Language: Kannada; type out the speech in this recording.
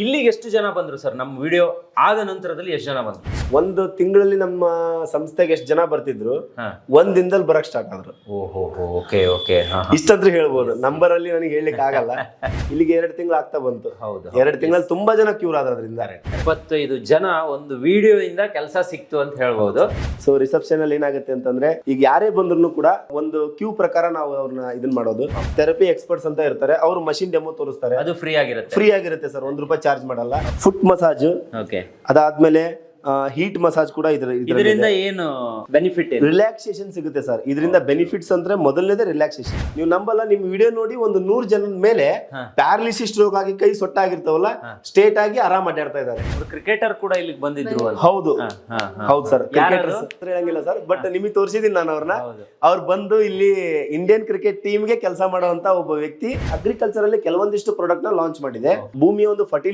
ಇಲ್ಲಿಗೆ ಎಷ್ಟು ಜನ ಬಂದ್ರು ಸರ್? ನಮ್ಮ ವಿಡಿಯೋ ಆದ ನಂತರದಲ್ಲಿ ಎಷ್ಟು ಜನ ಬಂದ್ರು? ಒಂದು ತಿಂಗಳಲ್ಲಿ ನಮ್ಮ ಸಂಸ್ಥೆಗೆ ಎಷ್ಟು ಜನ ಬರ್ತಿದ್ರು, ಒಂದ್ ದಿನದಲ್ಲಿ ಬರಕ್ ಸ್ಟಾರ್ಟ್ ಆದ್ರು. ಓಹೋ, ಓಕೆ ಓಕೆ. ಇಷ್ಟಾದ್ರೂ ಹೇಳ್ಬೋದು, ನಂಬರ್ ಅಲ್ಲಿ ನನಗೆ ಹೇಳಲಿಕ್ಕೆ ಆಗಲ್ಲ. ಇಲ್ಲಿಗೆ 2 ತಿಂಗಳು ಆಗ್ತಾ ಬಂತು. ಹೌದು, 2 ತಿಂಗಳಲ್ಲಿ ತುಂಬಾ ಜನ ಕ್ಯೂರ್ ಆದ್ರಿಂದ. 25 ಜನ ಒಂದು ವಿಡಿಯೋ ಇಂದ ಕೆಲಸ ಸಿಕ್ತು ಅಂತ ಹೇಳ್ಬೋದು. ಸೊ ರಿಸೆಪ್ಷನ್ ಅಲ್ಲಿ ಏನಾಗುತ್ತೆ ಅಂತಂದ್ರೆ, ಈಗ ಯಾರೇ ಬಂದ್ರು ಕೂಡ ಒಂದು ಕ್ಯೂ ಪ್ರಕಾರ ನಾವು ಅವ್ರನ್ನ ಇದನ್ ಮಾಡೋದು. ಥೆರಪಿ ಎಕ್ಸ್ಪರ್ಟ್ಸ್ ಅಂತ ಇರ್ತಾರೆ, ಅವರು ಮಷಿನ್ ಡೆಮೋ ತೋರಿಸ್ತಾರೆ. ಅದು ಫ್ರೀ ಆಗಿರುತ್ತೆ. ಫ್ರೀ ಆಗಿರುತ್ತೆ ಸರ್, ₹1 ಚಾರ್ಜ್ ಮಾಡಲ್ಲ. ಫುಟ್ ಮಸಾಜ್, ಓಕೆ, ಅದಾದ್ಮೇಲೆ ಹೀಟ್ ಮಸಾಜ್ ಕೂಡ ಇದರಿಂದ ಏನು ಬೆನಿಫಿಟ್? ರಿಲ್ಯಾಕ್ಸೇಷನ್ ಸಿಗುತ್ತೆ ಸರ್. ಇದರಿಂದ ಬೆನಿಫಿಟ್ಸ್ ಅಂದ್ರೆ ಮೊದಲನೇದೇ ರಿಲ್ಯಾಕ್ಸೇಷನ್. ನೀವು ನಂಬಲ್ಲ, ನಿಮ್ ವಿಡಿಯೋ ನೋಡಿ ಒಂದು 100 ಜನದ ಮೇಲೆ ಪ್ಯಾರಲಿಸಿಸ್ ಸ್ಟ್ರೋಕ್ ಆಗಿ ಕೈ ಸೊಟ್ಟಾಗಿರ್ತಾವಲ್ಲ, ಸ್ಟೇಟ್ ಆಗಿ ಆರಾಮ್ ಅಡ್ಡಾಡ್ತಾ ಇದ್ದಾರೆ. ಕ್ರಿಕೆಟರ್ ಕೂಡ ಇಲ್ಲಿಗೆ ಬಂದಿದ್ರು. ಹೌದು ಹೌದು ಸರ್, ಕ್ರಿಕೆಟರ್ಸ್ ಹೇಳಂಗಿಲ್ಲ ಸರ್, ಬಟ್ ನಿಮಗೆ ತೋರಿಸಿದೀನಿ ನಾನು ಅವ್ರನ್ನ. ಅವ್ರು ಬಂದು ಇಲ್ಲಿ ಇಂಡಿಯನ್ ಕ್ರಿಕೆಟ್ ಟೀಮ್ ಗೆ ಕೆಲಸ ಮಾಡುವಂತ ಒಬ್ಬ ವ್ಯಕ್ತಿ. ಅಗ್ರಿಕಲ್ಚರ್ ಅಲ್ಲಿ ಕೆಲವೊಂದಿಷ್ಟು ಪ್ರಾಡಕ್ಟ್ ನ ಲಾಂಚ್ ಮಾಡಿದೆ. ಭೂಮಿಯ ಒಂದು ಫರ್ಟಿಲಿಟಿ